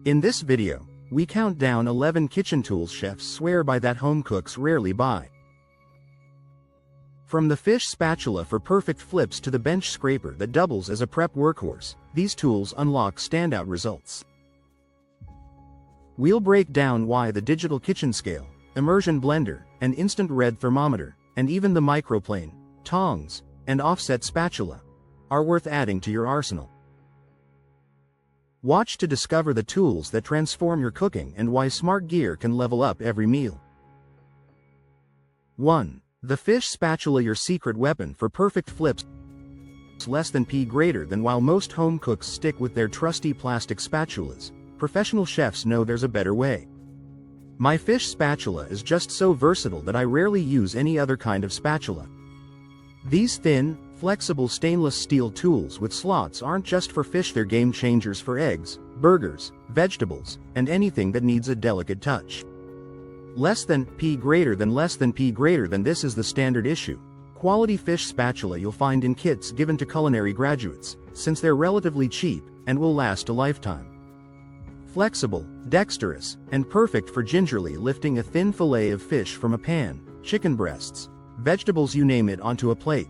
In this video, we count down 11 kitchen tools chefs swear by that home cooks rarely buy. From the fish spatula for perfect flips to the bench scraper that doubles as a prep workhorse, these tools unlock standout results. We'll break down why the digital kitchen scale, immersion blender, and instant red thermometer, and even the microplane, tongs, and offset spatula are worth adding to your arsenal. Watch to discover the tools that transform your cooking and why smart gear can level up every meal. 1. The fish spatula, your secret weapon for perfect flips. Less than P greater than. While most home cooks stick with their trusty plastic spatulas, professional chefs know there's a better way. My fish spatula is just so versatile that I rarely use any other kind of spatula. These thin, flexible stainless steel tools with slots aren't just for fish, they're game changers for eggs, burgers, vegetables, and anything that needs a delicate touch. Less than P greater than. This is the standard issue. Quality fish spatula you'll find in kits given to culinary graduates, since they're relatively cheap and will last a lifetime. Flexible, dexterous, and perfect for gingerly lifting a thin fillet of fish from a pan, chicken breasts, vegetables, you name it, onto a plate.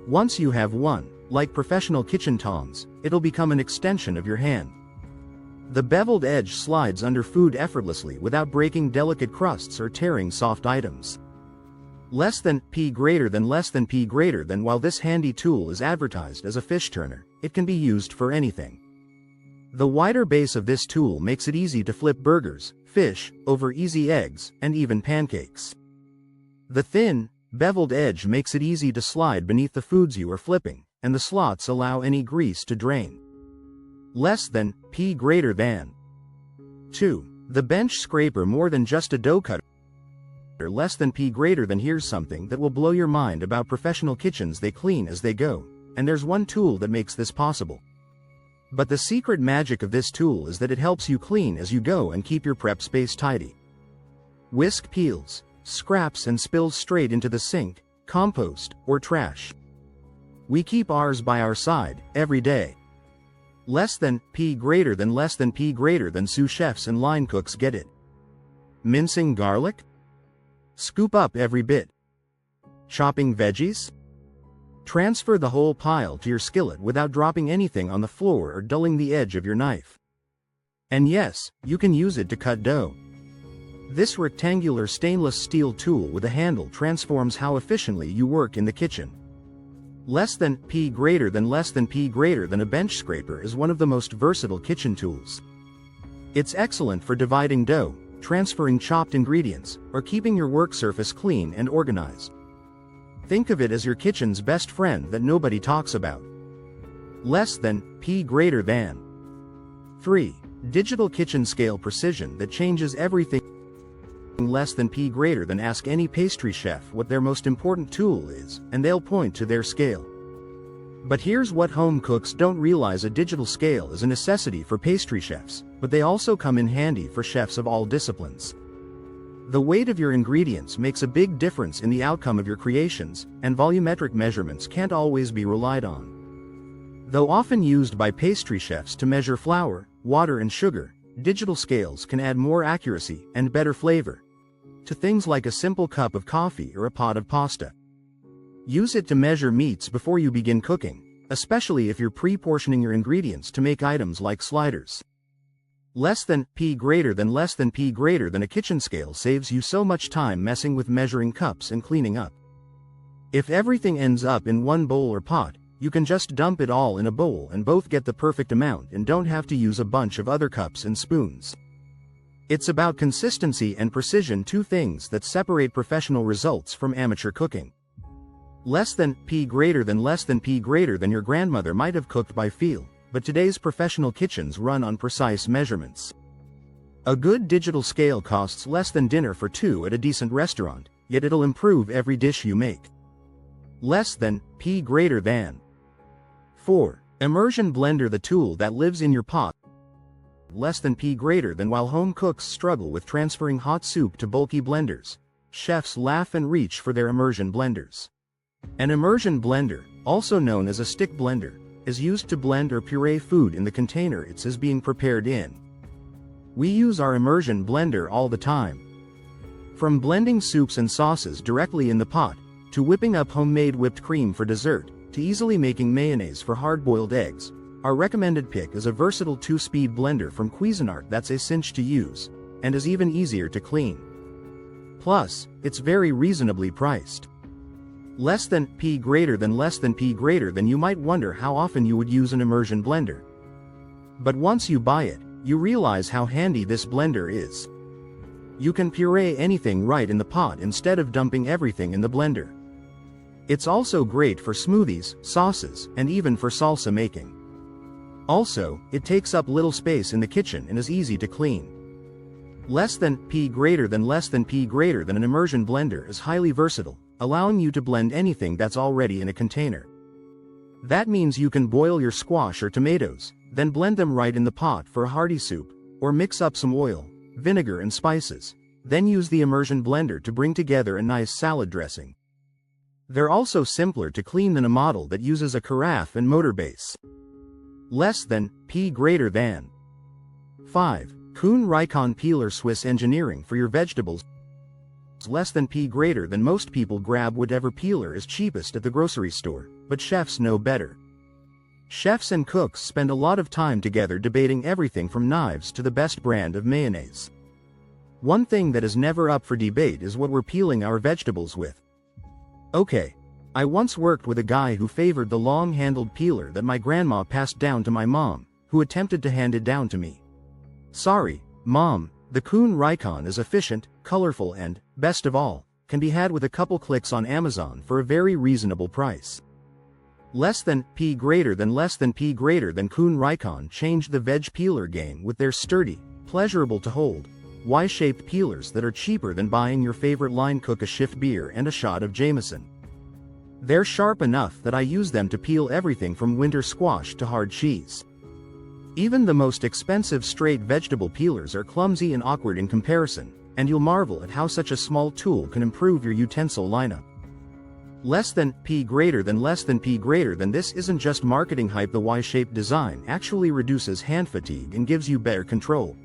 Once you have one, like professional kitchen tongs, it'll become an extension of your hand. The beveled edge slides under food effortlessly without breaking delicate crusts or tearing soft items. Less than P greater than. While this handy tool is advertised as a fish turner, it can be used for anything. The wider base of this tool makes it easy to flip burgers, fish, over easy eggs, and even pancakes. The thin, beveled edge makes it easy to slide beneath the foods you are flipping, and the slots allow any grease to drain. Less than P greater than. 2. The bench scraper, more than just a dough cutter. Less than P greater than. Here's something that will blow your mind about professional kitchens: they clean as they go, and there's one tool that makes this possible. But the secret magic of this tool is that it helps you clean as you go and keep your prep space tidy. Whisk peels, scraps, and spills straight into the sink, compost, or trash. We keep ours by our side every day. Less than P greater than. Sous chefs and line cooks get it. Mincing garlic? Scoop up every bit. Chopping veggies? Transfer the whole pile to your skillet without dropping anything on the floor or dulling the edge of your knife. And yes, you can use it to cut dough. This rectangular stainless steel tool with a handle transforms how efficiently you work in the kitchen. Less than P greater than. A bench scraper is one of the most versatile kitchen tools. It's excellent for dividing dough, transferring chopped ingredients, or keeping your work surface clean and organized. Think of it as your kitchen's best friend that nobody talks about. Less than P greater than. 3. Digital kitchen scale precision that changes everything. Less than P greater than. Ask any pastry chef what their most important tool is, and they'll point to their scale. But here's what home cooks don't realize: a digital scale is a necessity for pastry chefs, but they also come in handy for chefs of all disciplines. The weight of your ingredients makes a big difference in the outcome of your creations, and volumetric measurements can't always be relied on. Though often used by pastry chefs to measure flour, water, and sugar, digital scales can add more accuracy and better flavor to things like a simple cup of coffee or a pot of pasta. Use it to measure meats before you begin cooking, especially if you're pre-portioning your ingredients to make items like sliders. Less than P greater than. A kitchen scale saves you so much time messing with measuring cups and cleaning up. If everything ends up in one bowl or pot, you can just dump it all in a bowl and both get the perfect amount and don't have to use a bunch of other cups and spoons. It's about consistency and precision, two things that separate professional results from amateur cooking. Less than P greater than. Your grandmother might have cooked by feel, but today's professional kitchens run on precise measurements. A good digital scale costs less than dinner for two at a decent restaurant, yet it'll improve every dish you make. Less than P greater than. 4. Immersion blender, the tool that lives in your pot. Less than P greater than. While home cooks struggle with transferring hot soup to bulky blenders, chefs laugh and reach for their immersion blenders. An immersion blender, also known as a stick blender, is used to blend or puree food in the container it is being prepared in. We use our immersion blender all the time. From blending soups and sauces directly in the pot, to whipping up homemade whipped cream for dessert, to easily making mayonnaise for hard-boiled eggs, our recommended pick is a versatile 2-speed blender from Cuisinart that's a cinch to use, and is even easier to clean. Plus, it's very reasonably priced. Less than P greater than you might wonder how often you would use an immersion blender. But once you buy it, you realize how handy this blender is. You can puree anything right in the pot instead of dumping everything in the blender. It's also great for smoothies, sauces, and even for salsa making. Also, it takes up little space in the kitchen and is easy to clean. Less than P greater than an immersion blender is highly versatile, allowing you to blend anything that's already in a container. That means you can boil your squash or tomatoes, then blend them right in the pot for a hearty soup, or mix up some oil, vinegar and spices, then use the immersion blender to bring together a nice salad dressing. They're also simpler to clean than a model that uses a carafe and motor base. Less than P greater than 5. Kuhn Rikon Peeler Swiss engineering for your vegetables. Less than P greater than most people grab whatever peeler is cheapest at the grocery store, but chefs know better. Chefs and cooks spend a lot of time together debating everything from knives to the best brand of mayonnaise. One thing that is never up for debate is what we're peeling our vegetables with. Okay, I once worked with a guy who favored the long-handled peeler that my grandma passed down to my mom, who attempted to hand it down to me. Sorry, Mom, the Kuhn Rikon is efficient, colorful and, best of all, can be had with a couple clicks on Amazon for a very reasonable price. Less than P greater than Kuhn Rikon changed the veg peeler game with their sturdy, pleasurable to hold, Y-shaped peelers that are cheaper than buying your favorite line cook a shift beer and a shot of Jameson. They're sharp enough that I use them to peel everything from winter squash to hard cheese. Even the most expensive straight vegetable peelers are clumsy and awkward in comparison, and you'll marvel at how such a small tool can improve your utensil lineup. Less than P greater than this isn't just marketing hype. The Y-shaped design actually reduces hand fatigue and gives you better control.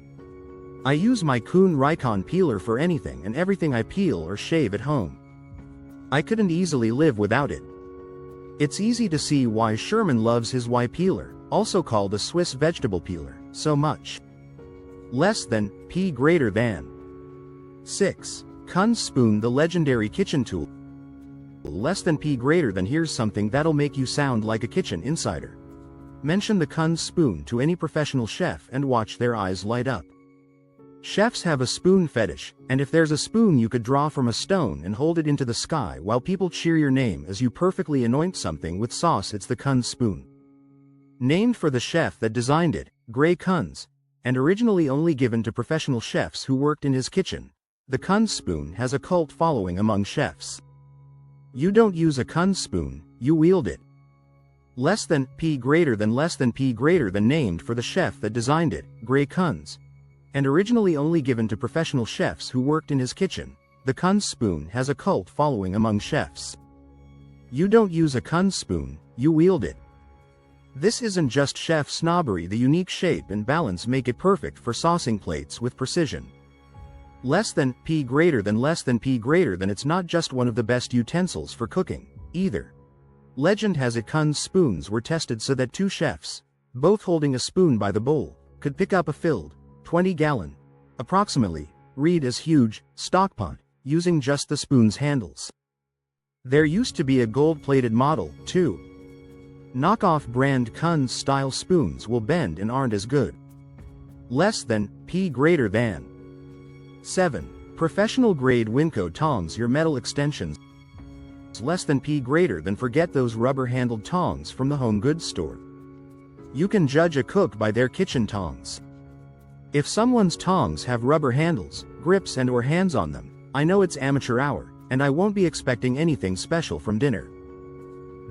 I use my Kuhn Rikon peeler for anything and everything I peel or shave at home. I couldn't easily live without it. It's easy to see why Sherman loves his Y peeler, also called a Swiss vegetable peeler, so much. Less than P greater than 6. Kunz spoon, the legendary kitchen tool. Less than P greater than. Here's something that'll make you sound like a kitchen insider. Mention the Kunz spoon to any professional chef and watch their eyes light up. Chefs have a spoon fetish, and if there's a spoon you could draw from a stone and hold it into the sky while people cheer your name as you perfectly anoint something with sauce, it's the Kunz spoon. Named for the chef that designed it, Gray Kunz, and originally only given to professional chefs who worked in his kitchen, the Kunz spoon has a cult following among chefs. You don't use a Kunz spoon, you wield it. Less than P greater than named for the chef that designed it, Gray Kunz, and originally only given to professional chefs who worked in his kitchen, the Kunz spoon has a cult following among chefs. You don't use a Kunz spoon, you wield it. This isn't just chef snobbery. The unique shape and balance make it perfect for saucing plates with precision. Less than P greater than. It's not just one of the best utensils for cooking, either. Legend has it Kunz spoons were tested so that two chefs, both holding a spoon by the bowl, could pick up a filled, 20-gallon, approximately, read as huge, stockpot, using just the spoon's handles. There used to be a gold-plated model, too. Knockoff brand Kunz-style spoons will bend and aren't as good. Less than P greater than 7. Professional-grade Winco tongs, your metal extensions. Less than P greater than. Forget those rubber-handled tongs from the home goods store. You can judge a cook by their kitchen tongs. If someone's tongs have rubber handles, grips and/or hands on them, I know it's amateur hour, and I won't be expecting anything special from dinner.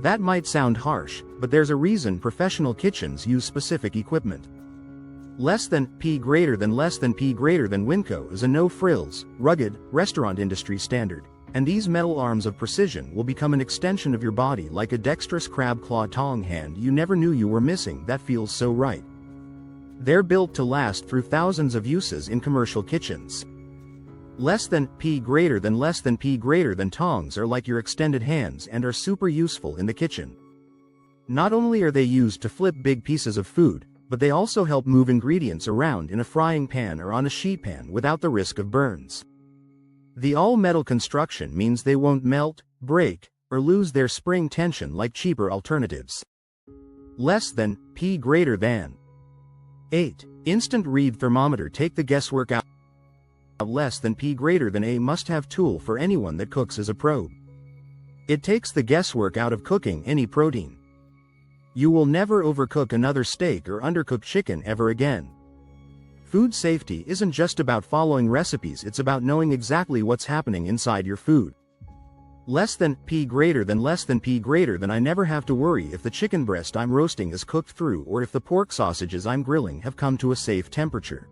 That might sound harsh, but there's a reason professional kitchens use specific equipment. Less than P greater than. Winco is a no-frills, rugged, restaurant industry standard, and these metal arms of precision will become an extension of your body like a dexterous crab claw tong hand you never knew you were missing. That feels so right. They're built to last through thousands of uses in commercial kitchens. Less than P greater than less than P greater than tongs are like your extended hands and are super useful in the kitchen. Not only are they used to flip big pieces of food, but they also help move ingredients around in a frying pan or on a sheet pan without the risk of burns. The all-metal construction means they won't melt, break, or lose their spring tension like cheaper alternatives. Less than P greater than 8. Instant read thermometer. Take the guesswork out. Less than P greater than a must-have tool for anyone that cooks as a pro. It takes the guesswork out of cooking any protein. You will never overcook another steak or undercook chicken ever again. Food safety isn't just about following recipes, it's about knowing exactly what's happening inside your food. Less than P greater than less than P greater than I never have to worry if the chicken breast I'm roasting is cooked through or if the pork sausages I'm grilling have come to a safe temperature.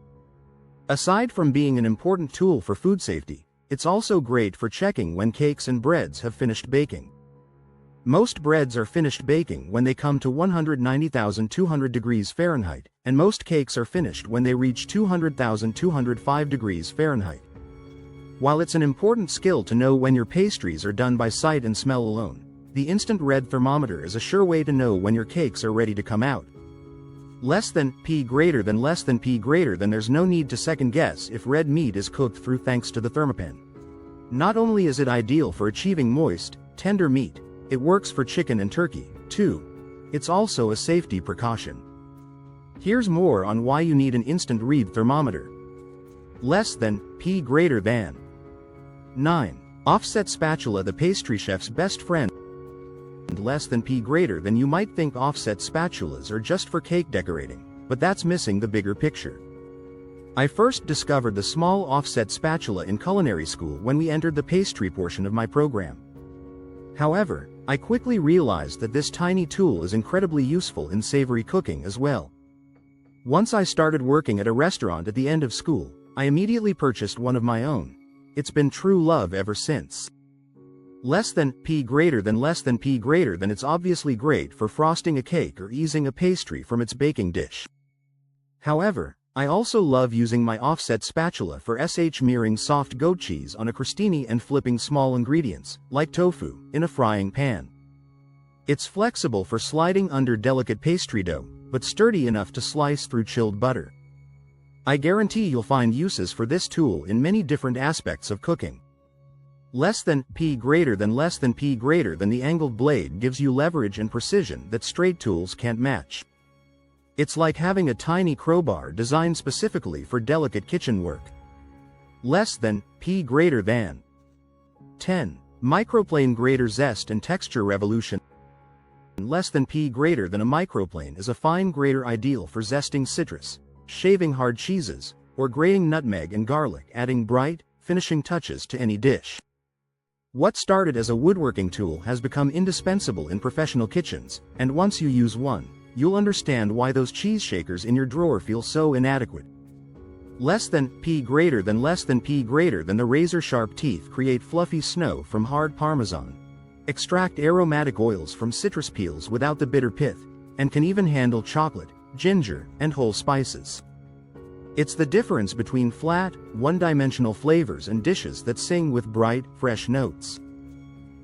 Aside from being an important tool for food safety, it's also great for checking when cakes and breads have finished baking. Most breads are finished baking when they come to 190,200 degrees Fahrenheit, and most cakes are finished when they reach 200,205 degrees Fahrenheit. While it's an important skill to know when your pastries are done by sight and smell alone, the instant red thermometer is a sure way to know when your cakes are ready to come out. Less than P greater than less than P greater than there's no need to second guess if red meat is cooked through thanks to the thermopan. Not only is it ideal for achieving moist, tender meat, it works for chicken and turkey, too. It's also a safety precaution. Here's more on why you need an instant read thermometer. Less than P greater than 9. Offset spatula. The pastry chef's best friend. Less than P greater than you might think offset spatulas are just for cake decorating, but that's missing the bigger picture. I first discovered the small offset spatula in culinary school when we entered the pastry portion of my program. However, I quickly realized that this tiny tool is incredibly useful in savory cooking as well. Once I started working at a restaurant at the end of school, I immediately purchased one of my own. It's been true love ever since. Less than P greater than less than P greater than. It's obviously great for frosting a cake or easing a pastry from its baking dish. However, I also love using my offset spatula for smearing soft goat cheese on a crostini and flipping small ingredients, like tofu, in a frying pan. It's flexible for sliding under delicate pastry dough, but sturdy enough to slice through chilled butter. I guarantee you'll find uses for this tool in many different aspects of cooking. Less than P greater than less than P greater than. The angled blade gives you leverage and precision that straight tools can't match. It's like having a tiny crowbar designed specifically for delicate kitchen work. Less than P greater than 10. Microplane grater. Zest and texture revolution. Less than P greater than. A microplane is a fine grater ideal for zesting citrus, shaving hard cheeses, or grating nutmeg and garlic, adding bright, finishing touches to any dish. What started as a woodworking tool has become indispensable in professional kitchens, and once you use one, you'll understand why those cheese shakers in your drawer feel so inadequate. Less than P greater than less than P greater than. The razor-sharp teeth create fluffy snow from hard Parmesan, extract aromatic oils from citrus peels without the bitter pith, and can even handle chocolate, ginger, and whole spices. It's the difference between flat, one-dimensional flavors and dishes that sing with bright, fresh notes.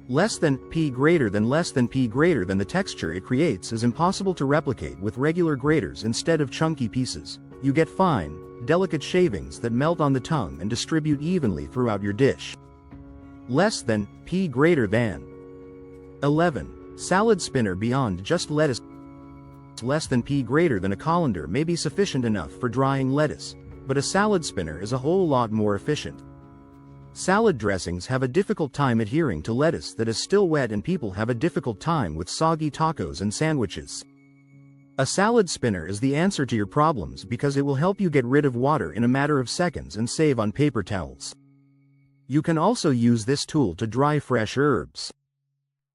Less than P greater than less than P greater than. The texture it creates is impossible to replicate with regular graters. Instead of chunky pieces, you get fine, delicate shavings that melt on the tongue and distribute evenly throughout your dish. Less than P greater than 11. Salad spinner. Beyond just lettuce. Less than P greater than. A colander may be sufficient enough for drying lettuce, but a salad spinner is a whole lot more efficient. Salad dressings have a difficult time adhering to lettuce that is still wet, and people have a difficult time with soggy tacos and sandwiches. A salad spinner is the answer to your problems because it will help you get rid of water in a matter of seconds and save on paper towels. You can also use this tool to dry fresh herbs.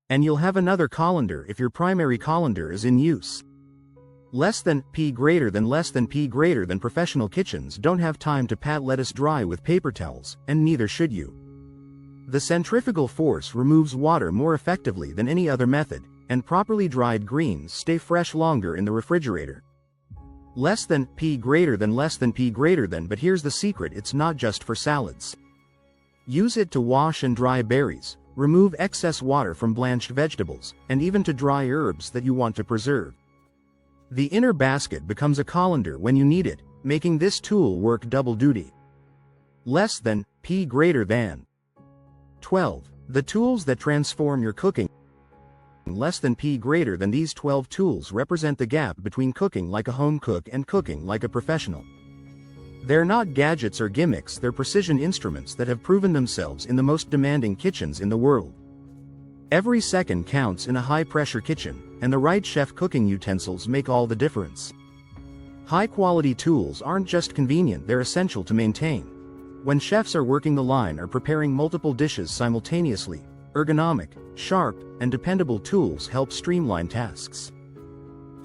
And you'll have another colander if your primary colander is in use. Less than P greater than less than P greater than. Professional kitchens don't have time to pat lettuce dry with paper towels, and neither should you. The centrifugal force removes water more effectively than any other method, and properly dried greens stay fresh longer in the refrigerator. Less than, P greater than, less than, P greater than. But here's the secret, it's not just for salads. Use it to wash and dry berries, remove excess water from blanched vegetables, and even to dry herbs that you want to preserve. The inner basket becomes a colander when you need it, making this tool work double duty. Less than, P greater than. 12. The tools that transform your cooking. Less than, P greater than. These 12 tools represent the gap between cooking like a home cook and cooking like a professional. They're not gadgets or gimmicks, they're precision instruments that have proven themselves in the most demanding kitchens in the world. Every second counts in a high-pressure kitchen, and the right chef cooking utensils make all the difference. High-quality tools aren't just convenient, they're essential to maintain. When chefs are working the line or preparing multiple dishes simultaneously, ergonomic, sharp, and dependable tools help streamline tasks.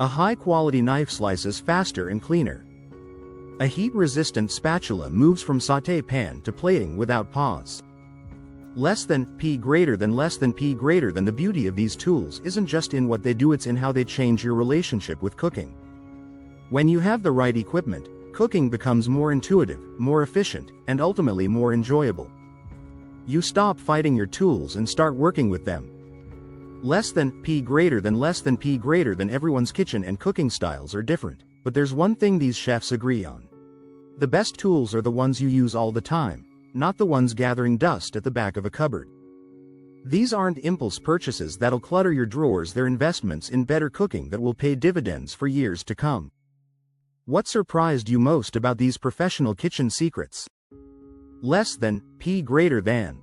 A high-quality knife slices faster and cleaner. A heat-resistant spatula moves from sauté pan to plating without pause. Less than, P greater than, less than, P greater than. The beauty of these tools isn't just in what they do, it's in how they change your relationship with cooking. When you have the right equipment, cooking becomes more intuitive, more efficient, and ultimately more enjoyable. You stop fighting your tools and start working with them. Less than, P greater than, less than, P greater than. Everyone's kitchen and cooking styles are different, but there's one thing these chefs agree on. The best tools are the ones you use all the time, not the ones gathering dust at the back of a cupboard. These aren't impulse purchases that'll clutter your drawers, they're investments in better cooking that will pay dividends for years to come. What surprised you most about these professional kitchen secrets? Less than, P greater than.